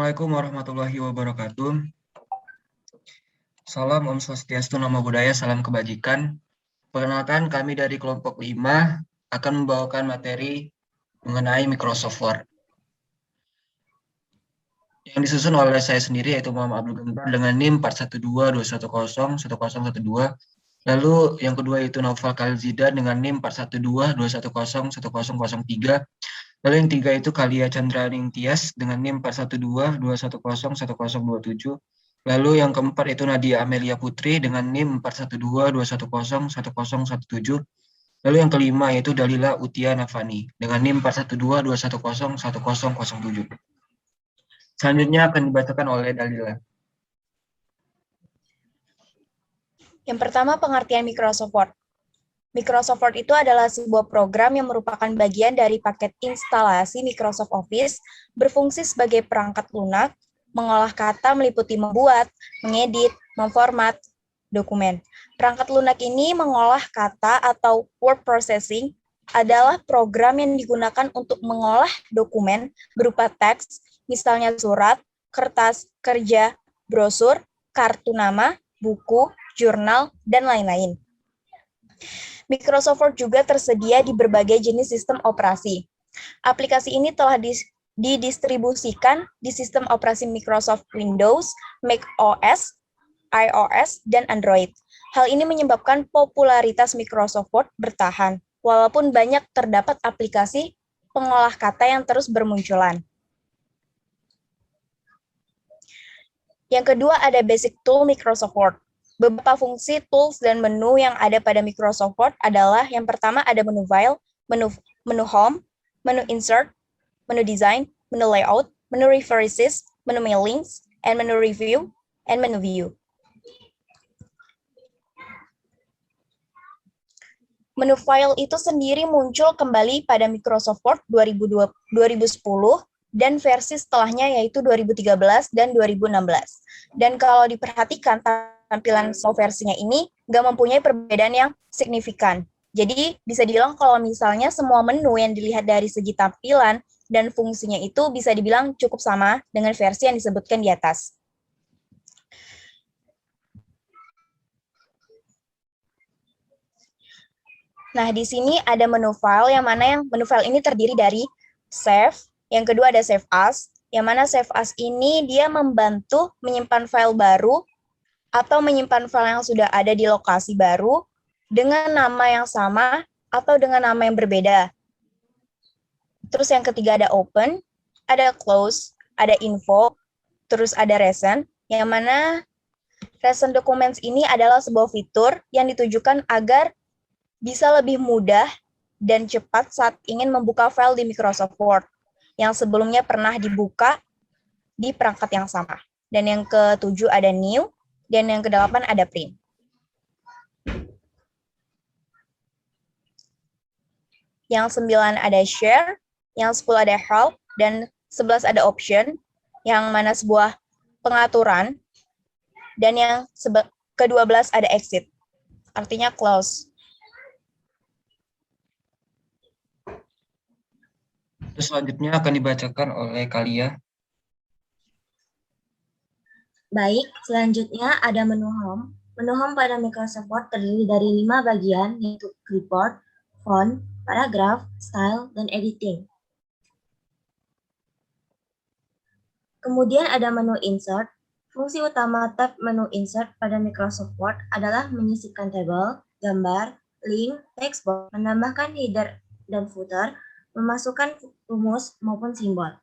Assalamualaikum warahmatullahi wabarakatuh. Salam Om Swastiastu, Namo Buddhaya, salam kebajikan. Perkenalkan, kami dari kelompok 5 akan membawakan materi mengenai Microsoft Word yang disusun oleh saya sendiri, yaitu Muhammad Abdul Ghaffar, dengan NIM 41211001012. Lalu yang kedua itu Naufal Khalil Zidan dengan NIM 41221010003. Lalu yang tiga itu Kalia Chandra Ningtyas dengan NIM 41221010027. Lalu yang keempat itu Nadia Amelia Putri dengan NIM 41221010017. Lalu yang kelima yaitu Dalila Utia Nafani dengan NIM 41221010007. Selanjutnya akan dibacakan oleh Dalila. Yang pertama, pengertian Microsoft Word. Microsoft Word itu adalah sebuah program yang merupakan bagian dari paket instalasi Microsoft Office, berfungsi sebagai perangkat lunak, mengolah kata meliputi membuat, mengedit, memformat dokumen. Perangkat lunak ini mengolah kata atau word processing adalah program yang digunakan untuk mengolah dokumen berupa teks, misalnya surat, kertas, kerja, brosur, kartu nama, buku, jurnal, dan lain-lain. Microsoft Word juga tersedia di berbagai jenis sistem operasi. Aplikasi ini telah didistribusikan di sistem operasi Microsoft Windows, Mac OS, iOS, dan Android. Hal ini menyebabkan popularitas Microsoft Word bertahan, walaupun banyak terdapat aplikasi pengolah kata yang terus bermunculan. Yang kedua ada Basic Tool Microsoft Word. Beberapa fungsi, tools, dan menu yang ada pada Microsoft Word adalah yang pertama ada menu File, menu Home, menu Insert, menu Design, menu Layout, menu References, menu Mailings, and menu Review, and menu View. Menu File itu sendiri muncul kembali pada Microsoft Word 2010 dan versi setelahnya yaitu 2013 dan 2016. Dan kalau diperhatikan, tampilan versinya ini nggak mempunyai perbedaan yang signifikan. Jadi bisa dibilang kalau misalnya semua menu yang dilihat dari segi tampilan dan fungsinya itu bisa dibilang cukup sama dengan versi yang disebutkan di atas. Nah, di sini ada menu file, yang mana yang menu file ini terdiri dari save, yang kedua ada save as, yang mana save as ini dia membantu menyimpan file baru atau menyimpan file yang sudah ada di lokasi baru dengan nama yang sama atau dengan nama yang berbeda. Terus yang ketiga ada open, ada close, ada info, terus ada recent, yang mana recent documents ini adalah sebuah fitur yang ditujukan agar bisa lebih mudah dan cepat saat ingin membuka file di Microsoft Word yang sebelumnya pernah dibuka di perangkat yang sama. Dan yang ketujuh ada new, dan yang ke-8 ada print. Yang 9 ada share, yang 10 ada help, dan 11 ada option, yang mana sebuah pengaturan, dan yang ke-12 ada exit, artinya close. Terus selanjutnya akan dibacakan oleh Kalia. Baik, selanjutnya ada menu Home. Menu Home pada Microsoft Word terdiri dari 5 bagian, yaitu Clipboard, Font, Paragraph, Style, dan Editing. Kemudian ada menu Insert. Fungsi utama tab menu Insert pada Microsoft Word adalah menyisipkan tabel, gambar, link, text box, menambahkan header dan footer, memasukkan rumus maupun simbol.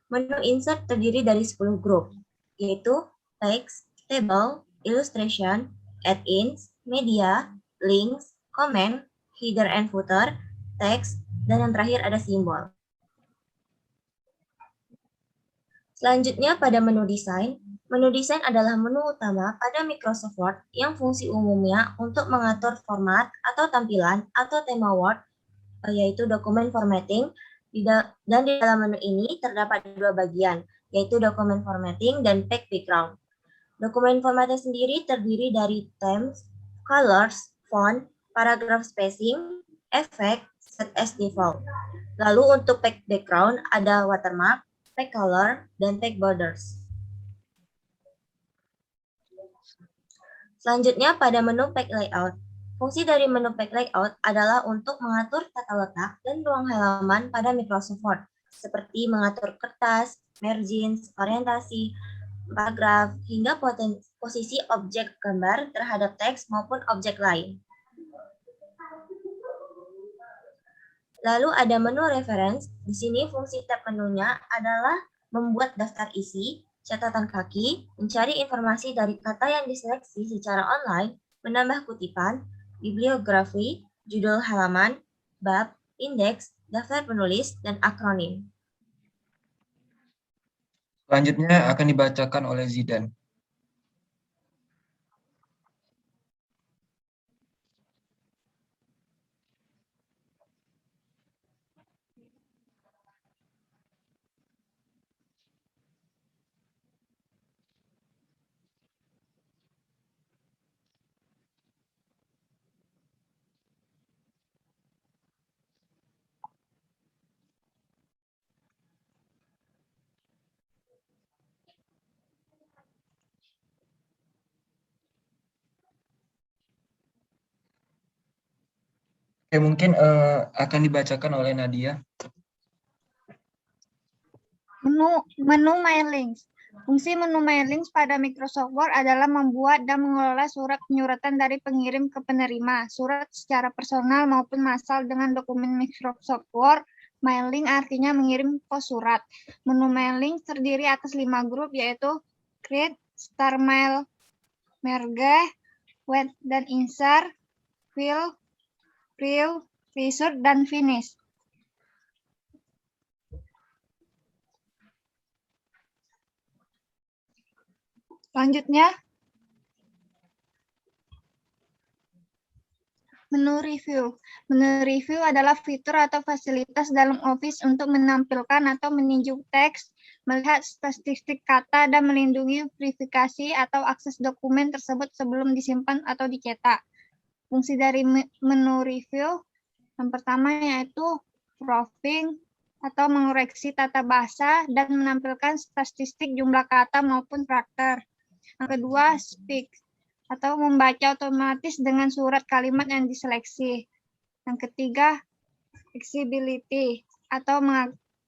Menu Insert terdiri dari 10 grup, yaitu text, table, illustration, add-ins, media, links, comment, header and footer, text, dan yang terakhir ada simbol. Selanjutnya pada menu desain. Menu desain adalah menu utama pada Microsoft Word yang fungsi umumnya untuk mengatur format atau tampilan atau tema Word, yaitu dokumen formatting, dan di dalam menu ini terdapat dua bagian, yaitu dokumen formatting dan page background. Dokumen formatting sendiri terdiri dari themes, colors, font, paragraph spacing, effect, set as default. Lalu untuk page background ada watermark, page color, dan tag borders. Selanjutnya pada menu page layout. Fungsi dari menu page layout adalah untuk mengatur tata letak dan ruang halaman pada Microsoft Word, seperti mengatur kertas, margins, orientasi, paragraf, hingga posisi objek gambar terhadap teks maupun objek lain. Lalu ada menu reference. Di sini fungsi tab menunya adalah membuat daftar isi, catatan kaki, mencari informasi dari kata yang diseleksi secara online, menambah kutipan, bibliografi, judul halaman, bab, indeks, daftar penulis, dan akronim. Selanjutnya akan dibacakan oleh Zidan. Oke, mungkin akan dibacakan oleh Nadia. Menu My Links. Fungsi menu My Links pada Microsoft Word adalah membuat dan mengelola surat penyuratan dari pengirim ke penerima, surat secara personal maupun massal dengan dokumen Microsoft Word. My Link artinya mengirim pos surat. Menu My Link terdiri atas 5 grup, yaitu Create, Start Mail, Merge, Wait dan Insert, Fill, Preview, Result, dan Finish. Selanjutnya, menu review. Menu review adalah fitur atau fasilitas dalam Office untuk menampilkan atau meninjau teks, melihat statistik kata, dan melindungi verifikasi atau akses dokumen tersebut sebelum disimpan atau dicetak. Fungsi dari menu review yang pertama yaitu proofing atau mengoreksi tata bahasa dan menampilkan statistik jumlah kata maupun karakter. Yang kedua, speak atau membaca otomatis dengan surat kalimat yang diseleksi. Yang ketiga, flexibility atau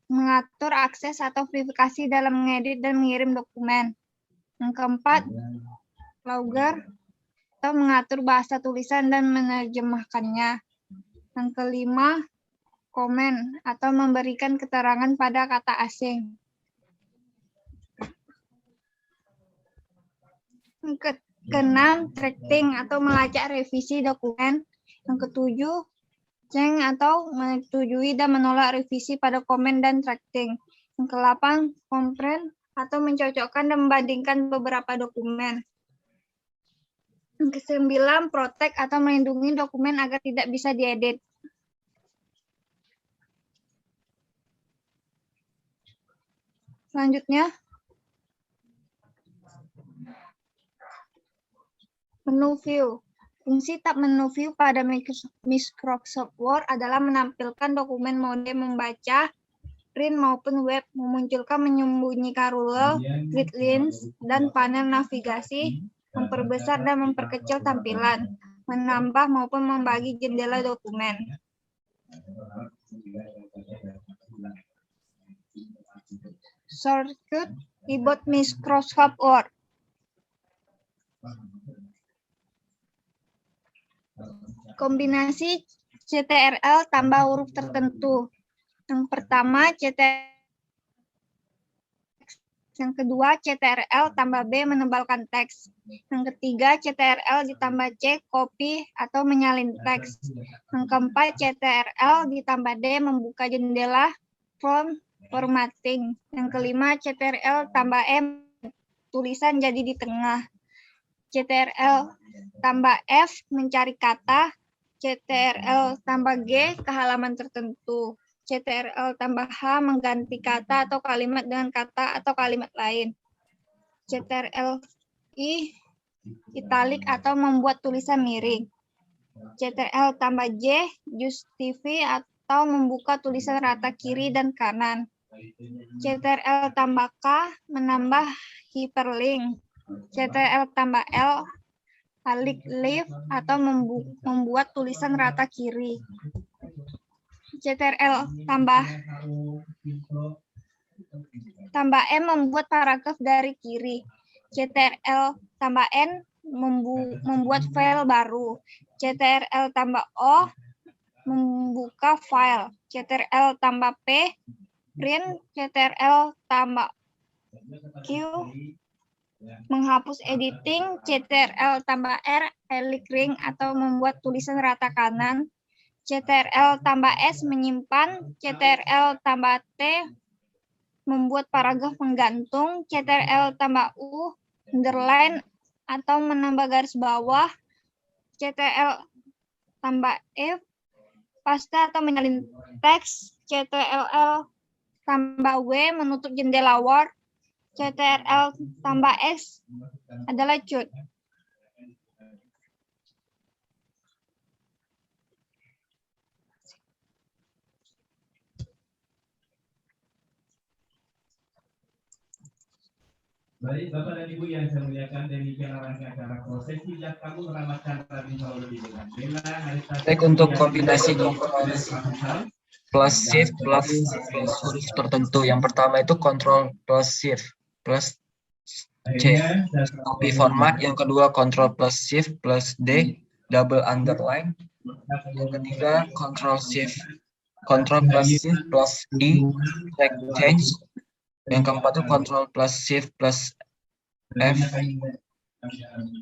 mengatur akses atau verifikasi dalam mengedit dan mengirim dokumen. Yang keempat, logger atau mengatur bahasa tulisan dan menerjemahkannya. Yang kelima, comment atau memberikan keterangan pada kata asing. Yang keenam, tracking atau melacak revisi dokumen. Yang ketujuh, change atau menyetujui dan menolak revisi pada komen dan tracking. Yang kedelapan, compare atau mencocokkan dan membandingkan beberapa dokumen. Yang kesembilan, protect atau melindungi dokumen agar tidak bisa diedit. Selanjutnya, menu view. Fungsi tab menu view pada Microsoft Word adalah menampilkan dokumen mode membaca, print maupun web, memunculkan menyembunyikan ruler, grid lines, dan panel navigasi, memperbesar dan memperkecil tampilan, menambah maupun membagi jendela dokumen. Shortcut keyboard Microsoft Word. Kombinasi CTRL tambah huruf tertentu. Yang pertama CTRL, yang kedua CTRL tambah B menebalkan teks. Yang ketiga CTRL ditambah C copy atau menyalin teks. Yang keempat CTRL ditambah D membuka jendela formatting. Yang kelima CTRL tambah M tulisan jadi di tengah. CTRL tambah F mencari kata. CTRL tambah G ke halaman tertentu. CTRL tambah H mengganti kata atau kalimat dengan kata atau kalimat lain. CTRL I italik atau membuat tulisan miring. CTRL tambah J justify atau membuka tulisan rata kiri dan kanan. Ctrl tambah K menambah hyperlink. Ctrl tambah L balik left atau membuat tulisan rata kiri. Ctrl tambah M membuat paragraf dari kiri. Ctrl tambah N membuat file baru. Ctrl tambah O membuka file. Ctrl tambah P print. Ctrl tambah Q menghapus editing. Ctrl tambah R highlight ring atau membuat tulisan rata kanan. Ctrl tambah S menyimpan. Ctrl tambah T membuat paragraf menggantung. Ctrl tambah U underline atau menambah garis bawah. Ctrl tambah F paste atau menyalin teks. Ctrl tambah W menutup jendela Word. Ctrl tambah X adalah cut. Baik, Bapak dan Ibu yang saya muliakan, demikian rangkaian acara prosesi yang kamu meramatkan tadi melalui dengan bela. Baik, untuk kombinasi plus shift plus huruf tertentu. Yang pertama itu control plus shift plus C, copy format. Yang kedua control plus shift plus D, double underline. Yang ketiga control plus shift plus E, track change. Yang keempat itu control plus shift plus F,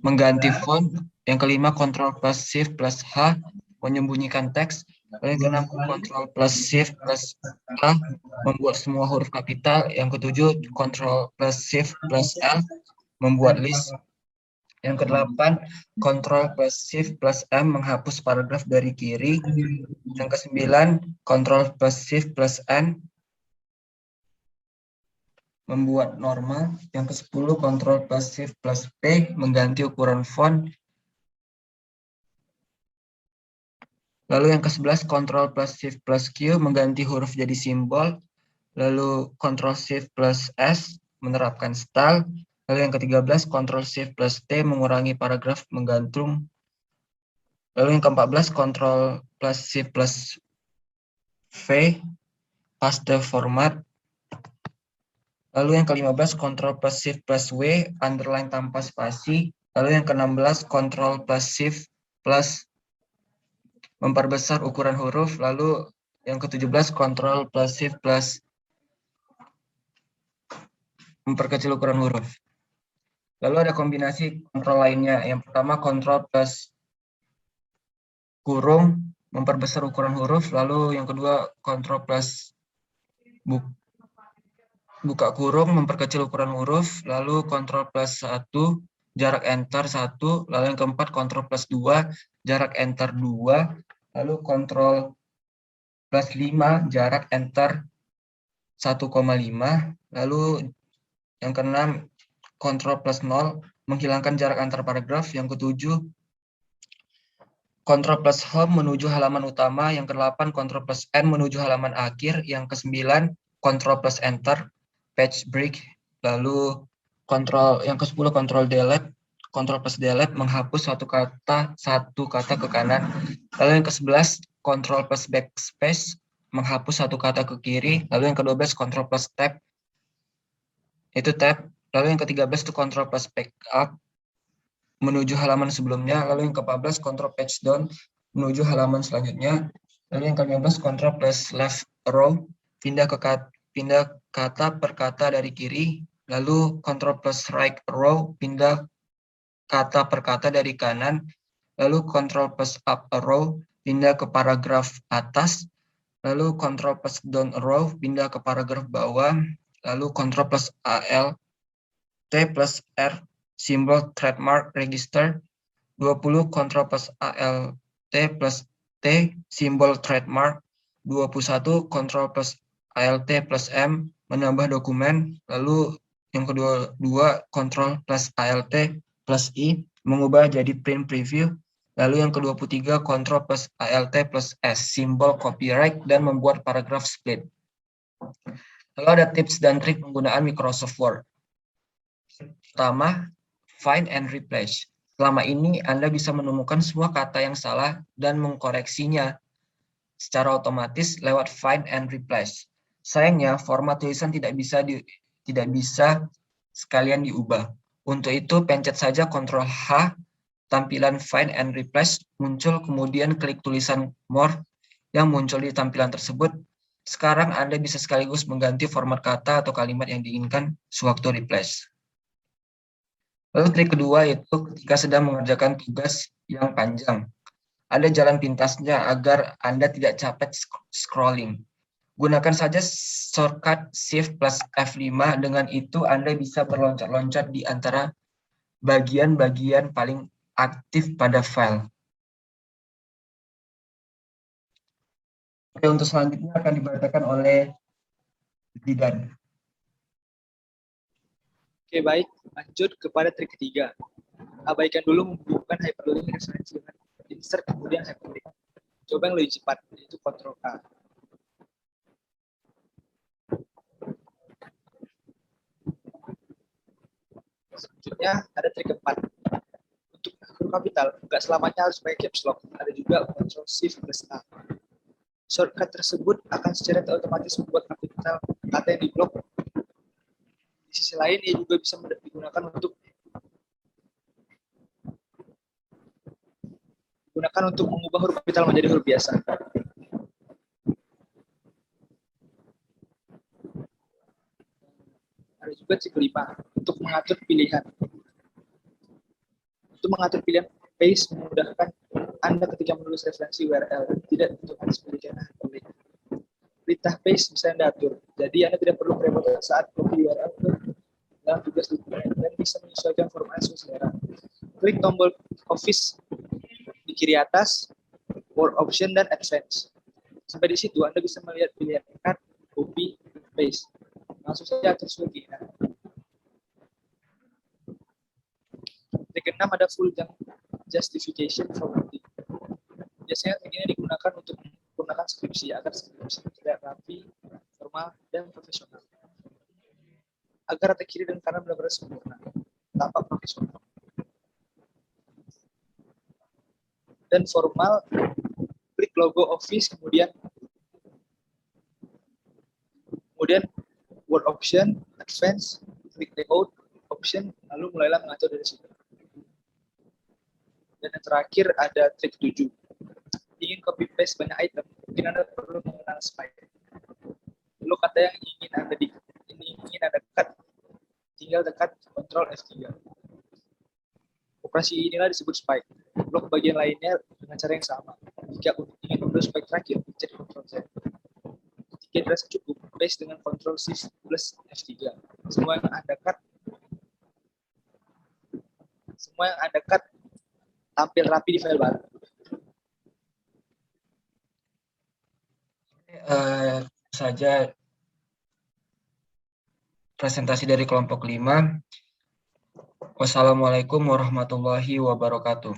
mengganti font. Yang kelima control plus shift plus H, menyembunyikan teks. Lalu yang keenam control plus shift plus A, membuat semua huruf kapital. Yang ketujuh control plus shift plus L, membuat list. Yang kedelapan control plus shift plus M, menghapus paragraf dari kiri. Yang kesembilan control plus shift plus N, membuat normal. Yang ke-10 control plus shift plus P, mengganti ukuran font. Lalu yang ke-11 control plus shift plus Q, mengganti huruf jadi simbol. Lalu control shift plus S, menerapkan style. Lalu yang ke-13 control shift plus T, mengurangi paragraf menggantung. Lalu yang ke-14 control plus shift plus V, paste format. Lalu yang ke-15 control plus shift plus W, underline tanpa spasi. Lalu yang ke-16 control plus shift plus memperbesar ukuran huruf. Lalu yang ke-17 control plus shift plus memperkecil ukuran huruf. Lalu ada kombinasi kontrol lainnya. Yang pertama control plus kurung, memperbesar ukuran huruf. Lalu yang kedua control plus buka kurung, memperkecil ukuran huruf. Lalu kontrol plus 1, jarak enter 1. Lalu yang keempat kontrol plus 2, jarak enter 2. Lalu kontrol plus 5, jarak enter 1,5. Lalu yang keenam kontrol plus 0, menghilangkan jarak antar paragraf. Yang ketujuh kontrol plus home menuju halaman utama. Yang ke-8 kontrol plus N menuju halaman akhir. Yang ke-9 kontrol plus enter, page break. Lalu yang ke-10 kontrol delete. Kontrol plus delete menghapus satu kata ke kanan. Lalu yang ke-11 kontrol plus backspace, menghapus satu kata ke kiri. Lalu yang ke-12 kontrol plus tab, itu tab. Lalu yang ke-13 itu kontrol plus backup, menuju halaman sebelumnya. Lalu yang ke-14 kontrol page down, menuju halaman selanjutnya. Lalu yang ke-15 kontrol plus left row, pindah kata per kata dari kiri. Lalu kontrol plus right row, pindah kata per kata dari kanan. Lalu kontrol plus up row, pindah ke paragraf atas. Lalu kontrol plus down row, pindah ke paragraf bawah. Lalu kontrol plus AL T plus R, simbol trademark register. 20 kontrol plus AL T plus T, simbol trademark. 21 kontrol plus ALT plus M, menambah dokumen. Lalu yang kedua kontrol plus ALT plus I, mengubah jadi print preview. Lalu yang ke-23 kontrol plus ALT plus S, simbol copyright dan membuat paragraf split. Lalu ada tips dan trik penggunaan Microsoft Word. Pertama, find and replace. Selama ini Anda bisa menemukan semua kata yang salah dan mengkoreksinya secara otomatis lewat find and replace. Sayangnya, format tulisan tidak bisa sekalian diubah. Untuk itu, pencet saja Ctrl H, tampilan find and replace muncul, kemudian klik tulisan more yang muncul di tampilan tersebut. Sekarang Anda bisa sekaligus mengganti format kata atau kalimat yang diinginkan sewaktu replace. Lalu trik kedua yaitu ketika sedang mengerjakan tugas yang panjang. Ada jalan pintasnya agar Anda tidak capek scrolling. Gunakan saja shortcut Shift plus F5, dengan itu Anda bisa berloncat-loncat di antara bagian-bagian paling aktif pada file. Oke, untuk selanjutnya akan dibacakan oleh Zidan. Oke, baik. Lanjut kepada trik ketiga. Abaikan dulu membutuhkan hyperlink referensi dengan insert kemudian hyperlink. Coba yang lebih cepat, yaitu Ctrl K. Selanjutnya ada trik keempat. Untuk huruf kapital, nggak selamanya harus pakai caps lock. Ada juga Ctrl Shift plus A. Shortcut tersebut akan secara otomatis membuat kapital kata yang diblok. Di sisi lain, ia juga bisa digunakan untuk mengubah huruf kapital menjadi huruf biasa. Ada juga trik kelima untuk mengatur pilihan. Untuk mengatur pilihan paste memudahkan Anda ketika menulis referensi URL, tidak untuk memiliki hyperlink. Perintah paste bisa Anda atur, jadi Anda tidak perlu repot saat copy URL ke dalam tugas dokumen dan bisa menyesuaikan format sesuai selera. Klik tombol Office di kiri atas, Word Option dan Advanced. Sampai di situ Anda bisa melihat pilihan cut, copy, paste. Langsung saja atur sesuai keinginan. Trik keenam ada full justification formatting. Biasanya trik ini digunakan untuk menggunakan skripsi agar skripsi terlihat rapi, formal, dan profesional. Agar rata kiri dan kanan benar-benar sempurna, tampak profesional. Dan formal, klik logo Office, kemudian Word Option, Advanced, klik Layout Option, lalu mulailah mengatur dari situ. Dan yang terakhir ada trik 7. Ingin copy paste banyak item, mungkin Anda perlu mengenal spike. Lalu kata yang ingin Anda cut, tinggal tekan Ctrl F3. Operasi inilah disebut spike. Blok bagian lainnya dengan cara yang sama. Jika ingin unduh spike terakhir, pencet Ctrl Z. Jika dirasa cukup, paste dengan Ctrl Shift plus F3. Semua yang Anda cut tampil rapi di file baru. Saja presentasi dari kelompok 5. Wassalamualaikum warahmatullahi wabarakatuh.